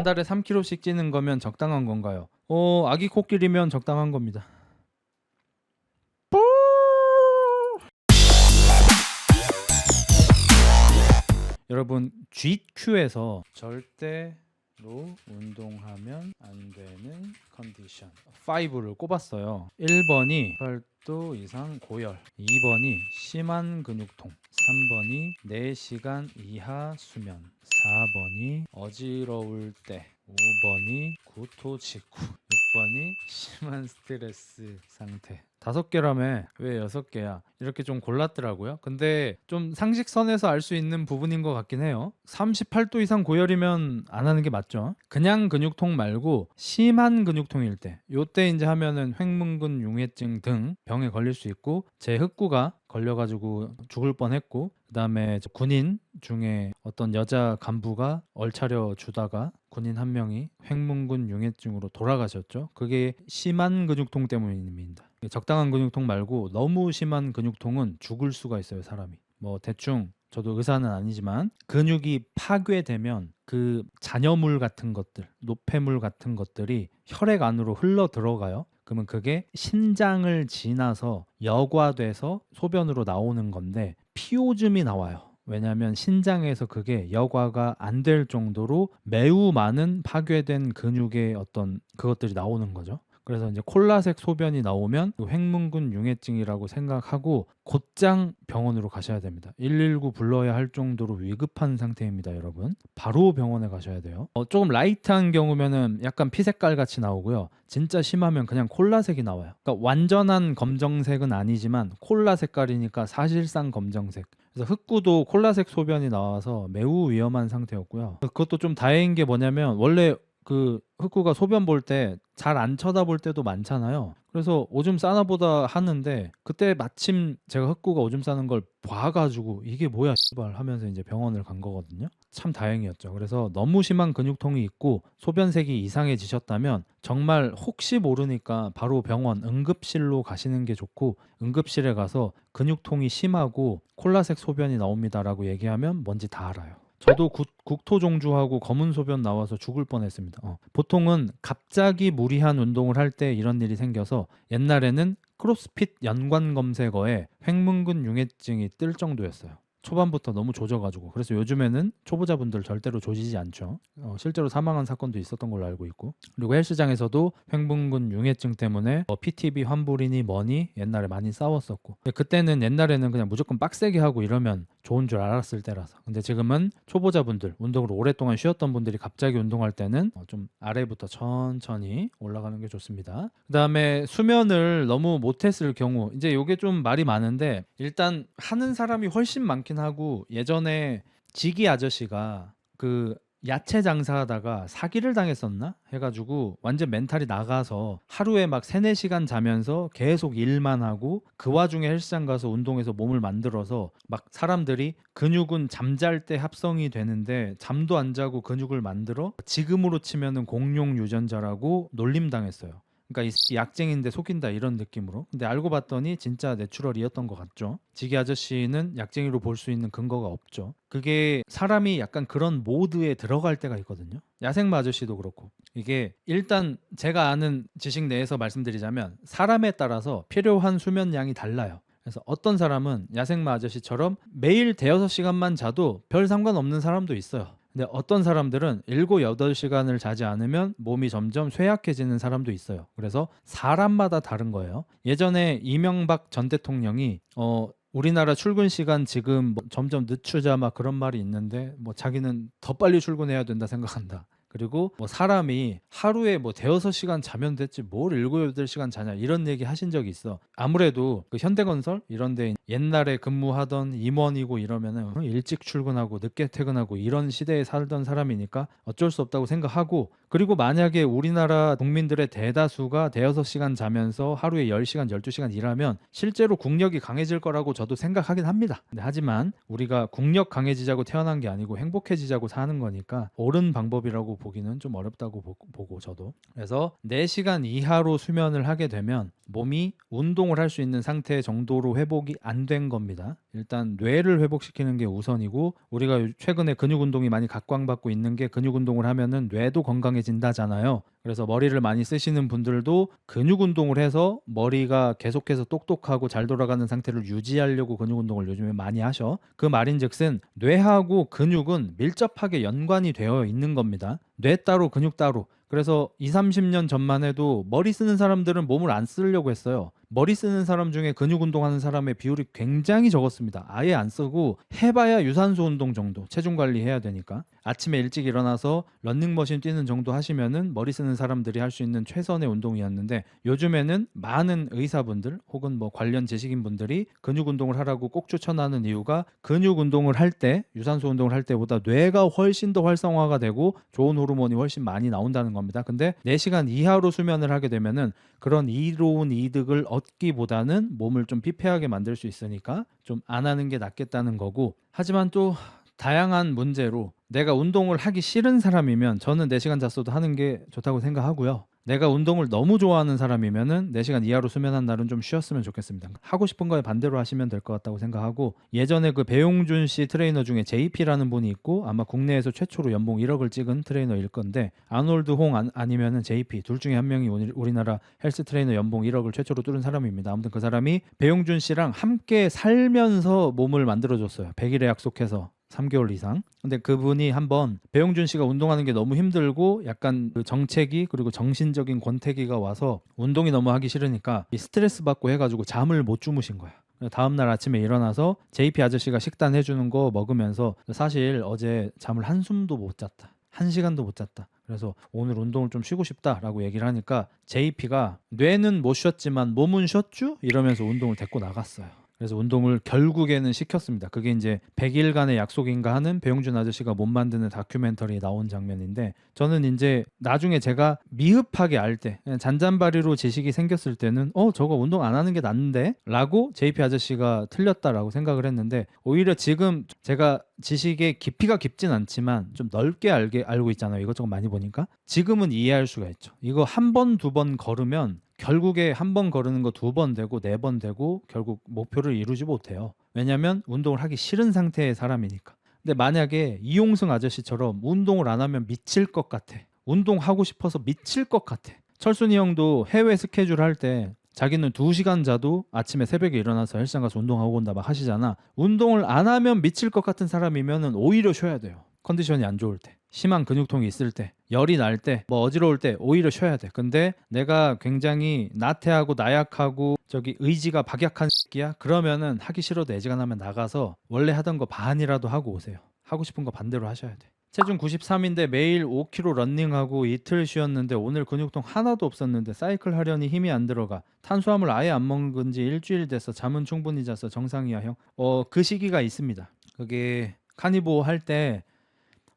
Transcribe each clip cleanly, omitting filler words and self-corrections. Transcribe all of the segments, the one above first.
달에 3kg씩 찌는 거면 적당한 건가요? 아기 코끼리면 적당한 겁니다. 여러분 GQ에서 절대로 운동하면 안 되는 컨디션 5를 꼽았어요. 1번이 팔도 이상 고열, 2번이 심한 근육통, 3번이 4시간 이하 수면, 4번이 어지러울 때, 5번이 구토 직후, 6번이 심한 스트레스 상태. 5개라며 왜 6개야? 이렇게 좀 골랐더라고요. 근데 좀 상식선에서 알 수 있는 부분인 것 같긴 해요. 38도 이상 고열이면 안 하는 게 맞죠. 그냥 근육통 말고 심한 근육통일 때, 요때 이제 하면은 횡문근 융해증 등 병에 걸릴 수 있고, 제 흑구가 걸려가지고 죽을 뻔했고, 그다음에 군인 중에 어떤 여자 간부가 얼차려 주다가 군인 한 명이 횡문근 융해증으로 돌아가셨죠. 그게 심한 근육통 때문입니다. 적당한 근육통 말고 너무 심한 근육통은 죽을 수가 있어요, 사람이. 뭐 대충 저도 의사는 아니지만 근육이 파괴되면 그 잔여물 같은 것들, 노폐물 같은 것들이 혈액 안으로 흘러 들어가요. 그러면 그게 신장을 지나서 여과돼서 소변으로 나오는 건데 피오즘이 나와요. 왜냐하면 신장에서 그게 여과가 안 될 정도로 매우 많은 파괴된 근육의 어떤 그것들이 나오는 거죠. 그래서 이제 콜라색 소변이 나오면 횡문근 융해증이라고 생각하고 곧장 병원으로 가셔야 됩니다. 119 불러야 할 정도로 위급한 상태입니다, 여러분. 바로 병원에 가셔야 돼요. 조금 라이트한 경우면은 약간 피색깔 같이 나오고요. 진짜 심하면 그냥 콜라색이 나와요. 그러니까 완전한 검정색은 아니지만 콜라 색깔이니까 사실상 검정색. 그래서 흑구도 콜라색 소변이 나와서 매우 위험한 상태였고요. 그것도 좀 다행인 게 뭐냐면 원래 그 흑구가 소변 볼 때 잘 안 쳐다볼 때도 많잖아요. 그래서 오줌 싸나 보다 하는데 그때 마침 제가 흑구가 오줌 싸는 걸 봐가지고 이게 뭐야 씨발 하면서 이제 병원을 간 거거든요. 참 다행이었죠. 그래서 너무 심한 근육통이 있고 소변색이 이상해지셨다면 정말 혹시 모르니까 바로 병원 응급실로 가시는 게 좋고, 응급실에 가서 근육통이 심하고 콜라색 소변이 나옵니다라고 얘기하면 뭔지 다 알아요. 저도 국토종주하고 검은 소변 나와서 죽을 뻔했습니다. 보통은 갑자기 무리한 운동을 할 때 이런 일이 생겨서 옛날에는 크로스핏 연관 검색어에 횡문근 융해증이 뜰 정도였어요. 초반부터 너무 조져가지고. 그래서 요즘에는 초보자분들 절대로 조지지 않죠. 실제로 사망한 사건도 있었던 걸로 알고 있고, 그리고 헬스장에서도 횡문근 융해증 때문에 PTB 환불이니 뭐니 옛날에 많이 싸웠었고, 근데 그때는 옛날에는 그냥 무조건 빡세게 하고 이러면 좋은 줄 알았을 때라서. 근데 지금은 초보자분들, 운동을 오랫동안 쉬었던 분들이 갑자기 운동할 때는 좀 아래부터 천천히 올라가는 게 좋습니다. 그 다음에 수면을 너무 못했을 경우, 이제 요게 좀 말이 많은데, 일단 하는 사람이 훨씬 많긴 하고, 예전에 지기 아저씨가 그 야채 장사하다가 사기를 당했었나 해가지고 완전 멘탈이 나가서 하루에 막 3-4시간 자면서 계속 일만 하고, 그 와중에 헬스장 가서 운동해서 몸을 만들어서 막 사람들이 근육은 잠잘 때 합성이 되는데 잠도 안 자고 근육을 만들어 지금으로 치면은 공룡 유전자라고 놀림당했어요. 그러니까 이 약쟁인데 속인다 이런 느낌으로. 근데 알고 봤더니 진짜 내추럴이었던 것 같죠. 지기 아저씨는 약쟁이로 볼 수 있는 근거가 없죠. 그게 사람이 약간 그런 모드에 들어갈 때가 있거든요. 야생마 아저씨도 그렇고. 이게 일단 제가 아는 지식 내에서 말씀드리자면 사람에 따라서 필요한 수면량이 달라요. 그래서 어떤 사람은 야생마 아저씨처럼 매일 대여섯 시간만 자도 별 상관없는 사람도 있어요. 근데 어떤 사람들은 7, 8시간을 자지 않으면 몸이 점점 쇠약해지는 사람도 있어요. 그래서 사람마다 다른 거예요. 예전에 이명박 전 대통령이 우리나라 출근 시간 지금 뭐 점점 늦추자 막 그런 말이 있는데, 뭐 자기는 더 빨리 출근해야 된다 생각한다. 그리고 뭐 사람이 하루에 뭐 대여섯 시간 자면 됐지 뭘 7, 8시간 자냐 이런 얘기 하신 적이 있어. 아무래도 그 현대건설 이런 데 옛날에 근무하던 임원이고 이러면은 일찍 출근하고 늦게 퇴근하고 이런 시대에 살던 사람이니까 어쩔 수 없다고 생각하고, 그리고 만약에 우리나라 국민들의 대다수가 대여섯 시간 자면서 하루에 10시간, 12시간 일하면 실제로 국력이 강해질 거라고 저도 생각하긴 합니다. 근데 하지만 우리가 국력 강해지자고 태어난 게 아니고 행복해지자고 사는 거니까 옳은 방법이라고 보기는 좀 어렵다고 보고 저도. 그래서 4시간 이하로 수면을 하게 되면 몸이 운동을 할 수 있는 상태 정도로 회복이 안 안 된 겁니다. 일단 뇌를 회복시키는 게 우선이고, 우리가 최근에 근육 운동이 많이 각광받고 있는 게 근육 운동을 하면은 뇌도 건강해진다잖아요. 그래서 머리를 많이 쓰시는 분들도 근육 운동을 해서 머리가 계속해서 똑똑하고 잘 돌아가는 상태를 유지하려고 근육 운동을 요즘에 많이 하셔. 그 말인즉슨 뇌하고 근육은 밀접하게 연관이 되어 있는 겁니다. 뇌 따로 근육 따로. 그래서 20, 30년 전만 해도 머리 쓰는 사람들은 몸을 안 쓰려고 했어요. 머리 쓰는 사람 중에 근육 운동하는 사람의 비율이 굉장히 적었습니다. 아예 안 쓰고 해봐야 유산소 운동 정도, 체중 관리해야 되니까. 아침에 일찍 일어나서 런닝머신 뛰는 정도 하시면은 머리 쓰는 사람들이 할 수 있는 최선의 운동이었는데, 요즘에는 많은 의사분들 혹은 뭐 관련 지식인 분들이 근육 운동을 하라고 꼭 추천하는 이유가, 근육 운동을 할 때, 유산소 운동을 할 때보다 뇌가 훨씬 더 활성화가 되고 좋은 호르몬이 훨씬 많이 나온다는 겁니다. 근데 4시간 이하로 수면을 하게 되면은 그런 이로운 이득을 얻기보다는 몸을 좀 피폐하게 만들 수 있으니까 좀 안 하는 게 낫겠다는 거고, 하지만 또 다양한 문제로 내가 운동을 하기 싫은 사람이면 저는 4시간 잤어도 하는 게 좋다고 생각하고요. 내가 운동을 너무 좋아하는 사람이면은 4시간 이하로 수면한 날은 좀 쉬었으면 좋겠습니다. 하고 싶은 거에 반대로 하시면 될 것 같다고 생각하고, 예전에 그 배용준 씨 트레이너 중에 JP라는 분이 있고, 아마 국내에서 최초로 연봉 1억을 찍은 트레이너일 건데, 아놀드 홍 아니면은 JP 둘 중에 한 명이 우리나라 헬스 트레이너 연봉 1억을 최초로 뚫은 사람입니다. 아무튼 그 사람이 배용준 씨랑 함께 살면서 몸을 만들어줬어요. 100일에 약속해서 3개월 이상. 근데 그분이 한번 배용준 씨가 운동하는 게 너무 힘들고 약간 그 정체기 그리고 정신적인 권태기가 와서 운동이 너무 하기 싫으니까 이 스트레스 받고 해가지고 잠을 못 주무신 거야. 다음날 아침에 일어나서 JP 아저씨가 식단 해주는 거 먹으면서, 사실 어제 잠을 한숨도 못 잤다, 1시간도 못 잤다, 그래서 오늘 운동을 좀 쉬고 싶다라고 얘기를 하니까 JP가 뇌는 못 쉬었지만 몸은 쉬었쥬? 이러면서 운동을 데리고 나갔어요. 그래서 운동을 결국에는 시켰습니다. 그게 이제 100일간의 약속인가 하는 배용준 아저씨가 몸 만드는 다큐멘터리에 나온 장면인데, 저는 이제 나중에 제가 미흡하게 알 때, 잔잔바리로 지식이 생겼을 때는 저거 운동 안 하는 게 낫는데? 라고 JP 아저씨가 틀렸다라고 생각을 했는데, 오히려 지금 제가 지식의 깊이가 깊진 않지만 좀 넓게 알고 있잖아요. 이것저것 많이 보니까. 지금은 이해할 수가 있죠. 이거 한 번, 2번 걸으면 결국에 한 번 거르는 거 2번 되고 4번 되고 결국 목표를 이루지 못해요. 왜냐하면 운동을 하기 싫은 상태의 사람이니까. 근데 만약에 이용승 아저씨처럼 운동을 안 하면 미칠 것 같아, 운동하고 싶어서 미칠 것 같아. 철순이 형도 해외 스케줄 할 때 자기는 2시간 자도 아침에 새벽에 일어나서 헬스장 가서 운동하고 온다 막 하시잖아. 운동을 안 하면 미칠 것 같은 사람이면 오히려 쉬어야 돼요. 컨디션이 안 좋을 때, 심한 근육통이 있을 때, 열이 날 때, 뭐 어지러울 때 오히려 쉬어야 돼. 근데 내가 굉장히 나태하고 나약하고 저기 의지가 박약한 새끼야? 그러면은 하기 싫어도 애지간하면 나가서 원래 하던 거 반이라도 하고 오세요. 하고 싶은 거 반대로 하셔야 돼. 체중 93인데 매일 5km 런닝하고 이틀 쉬었는데 오늘 근육통 하나도 없었는데 사이클 하려니 힘이 안 들어가. 탄수화물 아예 안 먹은 지 일주일 됐어. 잠은 충분히 잤어. 정상이야 형. 그 시기가 있습니다. 그게 카니보 할 때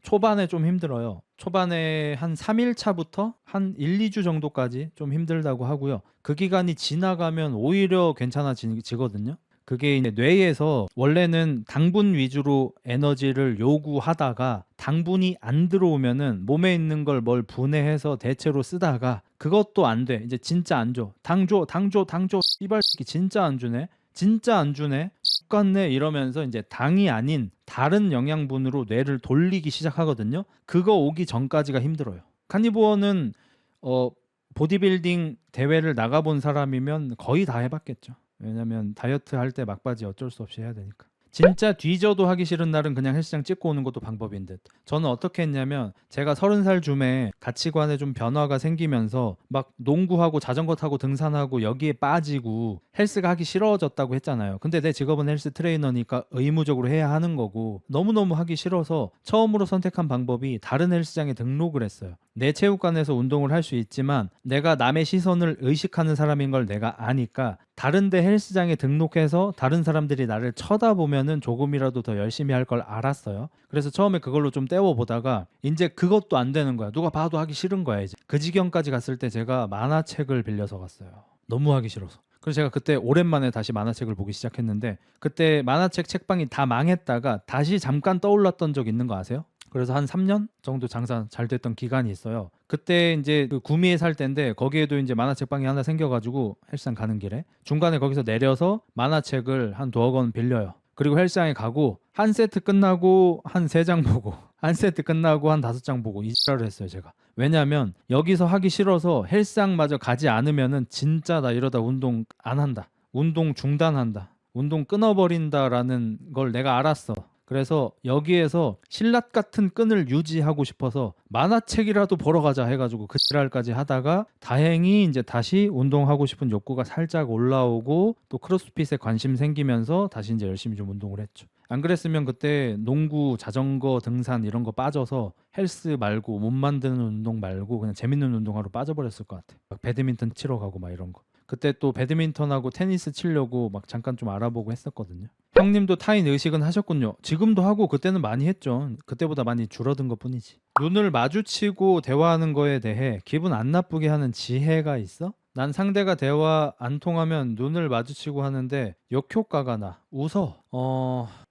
초반에 좀 힘들어요. 초반에 한 3일 차부터 한 1, 2주 정도까지 좀 힘들다고 하고요. 그 기간이 지나가면 오히려 괜찮아지거든요. 그게 이제 뇌에서 원래는 당분 위주로 에너지를 요구하다가 당분이 안 들어오면은 몸에 있는 걸 뭘 분해해서 대체로 쓰다가 그것도 안 돼. 이제 진짜 안 줘. 당 줘, 당 줘, 당 줘. 이발 새끼 진짜 안 주네. 진짜 안 주네. 똑같네 이러면서 이제 당이 아닌 다른 영양분으로 뇌를 돌리기 시작하거든요. 그거 오기 전까지가 힘들어요. 카니보어는 보디빌딩 대회를 나가본 사람이면 거의 다 해봤겠죠. 왜냐면 다이어트 할 때 막바지 어쩔 수 없이 해야 되니까. 진짜 뒤져도 하기 싫은 날은 그냥 헬스장 찍고 오는 것도 방법인 듯. 저는 어떻게 했냐면, 제가 30살 쯤에 가치관에 좀 변화가 생기면서 막 농구하고 자전거 타고 등산하고 여기에 빠지고 헬스가 하기 싫어졌다고 했잖아요. 근데 내 직업은 헬스 트레이너니까 의무적으로 해야 하는 거고, 너무너무 하기 싫어서 처음으로 선택한 방법이 다른 헬스장에 등록을 했어요. 내 체육관에서 운동을 할 수 있지만 내가 남의 시선을 의식하는 사람인 걸 내가 아니까 다른 데 헬스장에 등록해서 다른 사람들이 나를 쳐다보면은 조금이라도 더 열심히 할 걸 알았어요. 그래서 처음에 그걸로 좀 때워보다가 이제 그것도 안 되는 거야. 누가 봐도 하기 싫은 거야. 이제 그 지경까지 갔을 때 제가 만화책을 빌려서 갔어요. 너무 하기 싫어서. 그래서 제가 그때 오랜만에 다시 만화책을 보기 시작했는데, 그때 만화책 책방이 다 망했다가 다시 잠깐 떠올랐던 적 있는 거 아세요? 그래서 한 3년 정도 장사 잘 됐던 기간이 있어요. 그때 이제 그 구미에 살 때인데 거기에도 이제 만화책방이 하나 생겨가지고 헬스장 가는 길에 중간에 거기서 내려서 만화책을 한 두어 권 빌려요. 그리고 헬스장에 가고 한 세트 끝나고 한 3장 보고 한 세트 끝나고 한 5장 보고 이 지랄을 했어요 제가. 왜냐하면 여기서 하기 싫어서 헬스장마저 가지 않으면은 진짜 나 이러다 운동 안 한다. 운동 중단한다. 운동 끊어버린다라는 걸 내가 알았어. 그래서 여기에서 신라 같은 끈을 유지하고 싶어서 만화책이라도 보러 가자 해가지고 그 지랄까지 하다가 다행히 이제 다시 운동하고 싶은 욕구가 살짝 올라오고 또 크로스핏에 관심 생기면서 다시 이제 열심히 좀 운동을 했죠. 안 그랬으면 그때 농구, 자전거, 등산 이런 거 빠져서 헬스 말고 몸 만드는 운동 말고 그냥 재밌는 운동하러 빠져버렸을 것 같아. 막 배드민턴 치러 가고 막 이런 거. 그때 또 배드민턴하고 테니스 치려고 막 잠깐 좀 알아보고 했었거든요. 형님도 타인 의식은 하셨군요. 지금도 하고 그때는 많이 했죠. 그때보다 많이 줄어든 것뿐이지. 눈을 마주치고 대화하는 거에 대해 기분 안 나쁘게 하는 지혜가 있어? 난 상대가 대화 안 통하면 눈을 마주치고 하는데 역효과가 나. 웃어.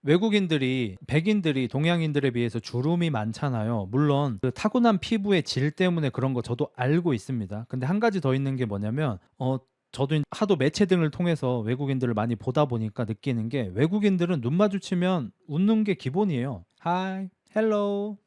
외국인들이 백인들이 동양인들에 비해서 주름이 많잖아요. 물론 그 타고난 피부의 질 때문에 그런 거 저도 알고 있습니다. 근데 한 가지 더 있는 게 뭐냐면 저도 하도 매체 등을 통해서 외국인들을 많이 보다 보니까 느끼는 게 외국인들은 눈 마주치면 웃는 게 기본이에요. 하이, 헬로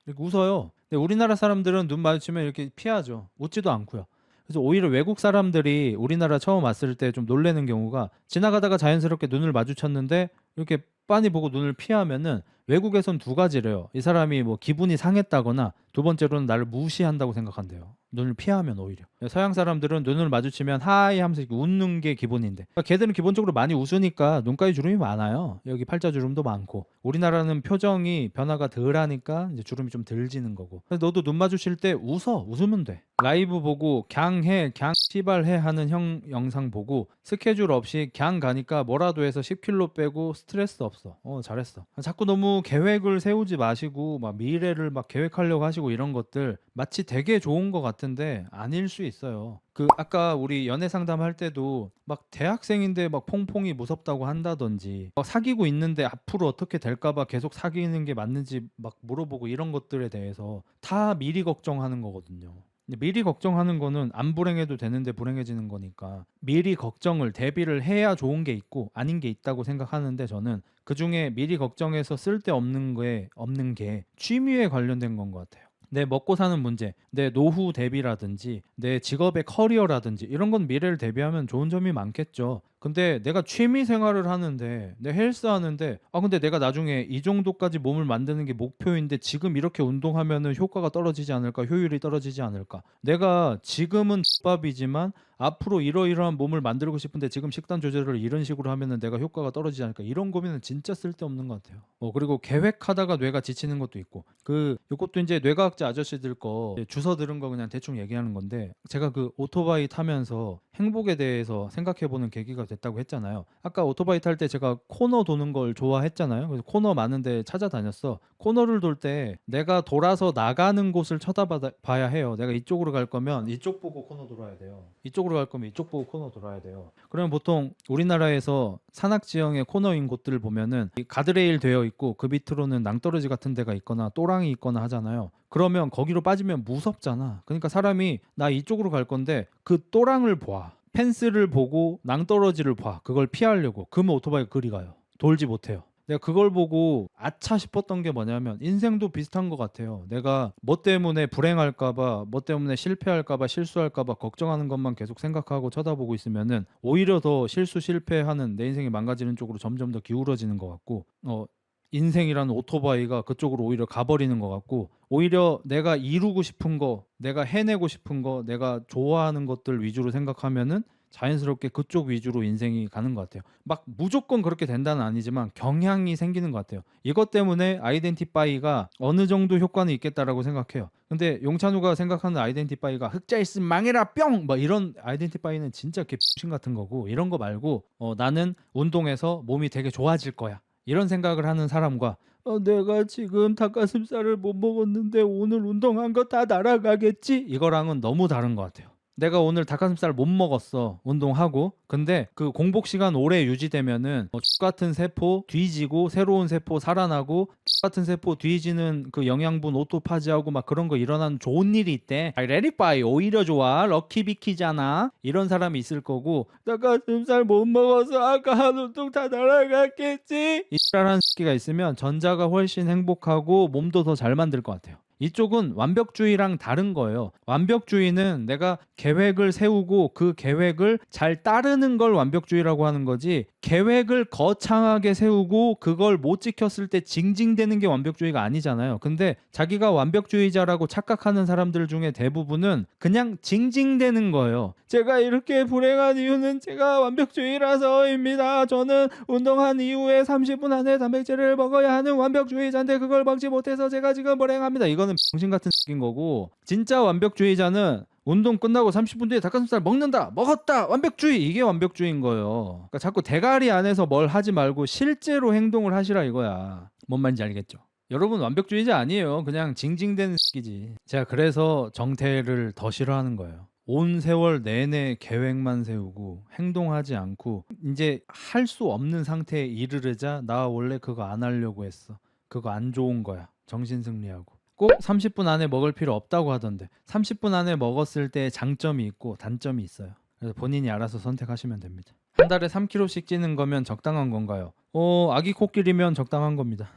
이렇게 웃어요. 근데 우리나라 사람들은 눈 마주치면 이렇게 피하죠. 웃지도 않고요. 그래서 오히려 외국 사람들이 우리나라 처음 왔을 때 좀 놀라는 경우가 지나가다가 자연스럽게 눈을 마주쳤는데 이렇게 빤히 보고 눈을 피하면은 외국에선 두 가지래요. 이 사람이 뭐 기분이 상했다거나 두 번째로는 나를 무시한다고 생각한대요. 눈을 피하면 오히려. 서양 사람들은 눈을 마주치면 하이 하면서 이렇게 웃는 게 기본인데 그러니까 걔들은 기본적으로 많이 웃으니까 눈가에 주름이 많아요. 여기 팔자 주름도 많고 우리나라는 표정이 변화가 덜 하니까 이제 주름이 좀 덜 지는 거고. 그래서 너도 눈 마주칠 때 웃으면 돼. 라이브 보고 갱해 갱 시발해 하는 형 영상 보고 스케줄 없이 갱 가니까 뭐라도 해서 10kg 빼고 스트레스 없어. 잘했어. 자꾸 너무 계획을 세우지 마시고 막 미래를 막 계획하려고 하시고 이런 것들 마치 되게 좋은 것 같은데 아닐 수 있어요. 그 아까 우리 연애 상담할 때도 막 대학생인데 막 퐁퐁이 무섭다고 한다든지 막 사귀고 있는데 앞으로 어떻게 될까봐 계속 사귀는 게 맞는지 막 물어보고 이런 것들에 대해서 다 미리 걱정하는 거거든요. 근데 미리 걱정하는 거는 안 불행해도 되는데 불행해지는 거니까 미리 걱정을 대비를 해야 좋은 게 있고 아닌 게 있다고 생각하는데 저는 그중에 미리 걱정해서 쓸데없는 게 없는 게 취미에 관련된 건 것 같아요. 내 먹고 사는 문제, 내 노후 대비라든지 내 직업의 커리어라든지 이런 건 미래를 대비하면 좋은 점이 많겠죠. 근데 내가 취미 생활을 하는데 내 헬스 하는데 근데 내가 나중에 이 정도까지 몸을 만드는 게 목표인데 지금 이렇게 운동하면은 효과가 떨어지지 않을까, 효율이 떨어지지 않을까. 내가 지금은 밥이지만 앞으로 이러이러한 몸을 만들고 싶은데 지금 식단 조절을 이런 식으로 하면은 내가 효과가 떨어지지 않을까. 이런 고민은 진짜 쓸데없는 것 같아요. 그리고 계획하다가 뇌가 지치는 것도 있고 이것도 이제 뇌과학자 아저씨들 거 주워 들은 거 그냥 대충 얘기하는 건데 제가 그 오토바이 타면서 행복에 대해서 생각해보는 계기가 됐다고 했잖아요. 아까 오토바이 탈 때 제가 코너 도는 걸 좋아했잖아요. 그래서 코너 많은데 찾아다녔어. 코너를 돌 때 내가 돌아서 나가는 곳을 쳐다봐야 해요. 내가 이쪽으로 갈 거면 이쪽 보고 코너 돌아야 돼요. 이쪽으로 갈 거면 이쪽 보고 코너 돌아야 돼요. 그러면 보통 우리나라에서 산악지형의 코너인 곳들을 보면은 가드레일 되어 있고 그 밑으로는 낭떠러지 같은 데가 있거나 또랑이 있거나 하잖아요. 그러면 거기로 빠지면 무섭잖아. 그러니까 사람이 나 이쪽으로 갈 건데 그 또랑을 봐. 펜스를 보고 낭떠러지를 봐. 그걸 피하려고. 그러면 오토바이가 그리 가요. 돌지 못해요. 내가 그걸 보고 아차 싶었던 게 뭐냐면 인생도 비슷한 것 같아요. 내가 뭐 때문에 불행할까봐, 뭐 때문에 실패할까봐, 실수할까봐 걱정하는 것만 계속 생각하고 쳐다보고 있으면은 오히려 더 실수 실패하는 내 인생이 망가지는 쪽으로 점점 더 기울어지는 것 같고, 인생이라는 오토바이가 그쪽으로 오히려 가버리는 것 같고, 오히려 내가 이루고 싶은 거, 내가 해내고 싶은 거, 내가 좋아하는 것들 위주로 생각하면은 자연스럽게 그쪽 위주로 인생이 가는 것 같아요. 막 무조건 그렇게 된다는 아니지만 경향이 생기는 것 같아요. 이것 때문에 아이덴티파이가 어느 정도 효과는 있겠다라고 생각해요. 근데 용찬우가 생각하는 아이덴티파이가 흑자 있으면 망해라 뿅! 막 이런 아이덴티파이는 진짜 개신 같은 거고, 이런 거 말고 나는 운동해서 몸이 되게 좋아질 거야, 이런 생각을 하는 사람과 내가 지금 닭가슴살을 못 먹었는데 오늘 운동한 거 다 날아가겠지? 이거랑은 너무 다른 것 같아요. 내가 오늘 닭가슴살 못 먹었어. 운동하고. 근데 그 공복 시간 오래 유지되면은 똑같은 세포 뒤지고 새로운 세포 살아나고 똑같은 세포 뒤지는 그 영양분 오토파지하고 막 그런 거 일어나는 좋은 일이 있대. 레리파이 오히려 좋아. 럭키비키잖아. 이런 사람이 있을 거고 닭가슴살 못 먹어서 아까 한 운동 다 날아갔겠지. 이라는 새끼가 있으면 전자가 훨씬 행복하고 몸도 더 잘 만들 것 같아요. 이쪽은 완벽주의랑 다른 거예요. 완벽주의는 내가 계획을 세우고 그 계획을 잘 따르는 걸 완벽주의라고 하는 거지, 계획을 거창하게 세우고 그걸 못 지켰을 때 징징대는 게 완벽주의가 아니잖아요. 근데 자기가 완벽주의자라고 착각하는 사람들 중에 대부분은 그냥 징징대는 거예요. 제가 이렇게 불행한 이유는 제가 완벽주의라서입니다. 저는 운동한 이후에 30분 안에 단백질을 먹어야 하는 완벽주의자인데 그걸 먹지 못해서 제가 지금 불행합니다. 이거는 병신 같은 X인 거고, 진짜 완벽주의자는 운동 끝나고 30분 뒤에 닭가슴살 먹는다, 먹었다, 완벽주의. 이게 완벽주의인 거예요. 그러니까 자꾸 대가리 안에서 뭘 하지 말고 실제로 행동을 하시라 이거야. 뭔 말인지 알겠죠? 여러분 완벽주의자 아니에요. 그냥 징징대는 X이지. 제가 그래서 정태를 더 싫어하는 거예요. 온 세월 내내 계획만 세우고 행동하지 않고 이제 할 수 없는 상태에 이르르자 나 원래 그거 안 하려고 했어. 그거 안 좋은 거야. 정신 승리하고. 꼭 30분 안에 먹을 필요 없다고 하던데 30분 안에 먹었을 때 장점이 있고 단점이 있어요. 그래서 본인이 알아서 선택하시면 됩니다. 한 달에 3kg씩 찌는 거면 적당한 건가요? 아기 코끼리면 적당한 겁니다.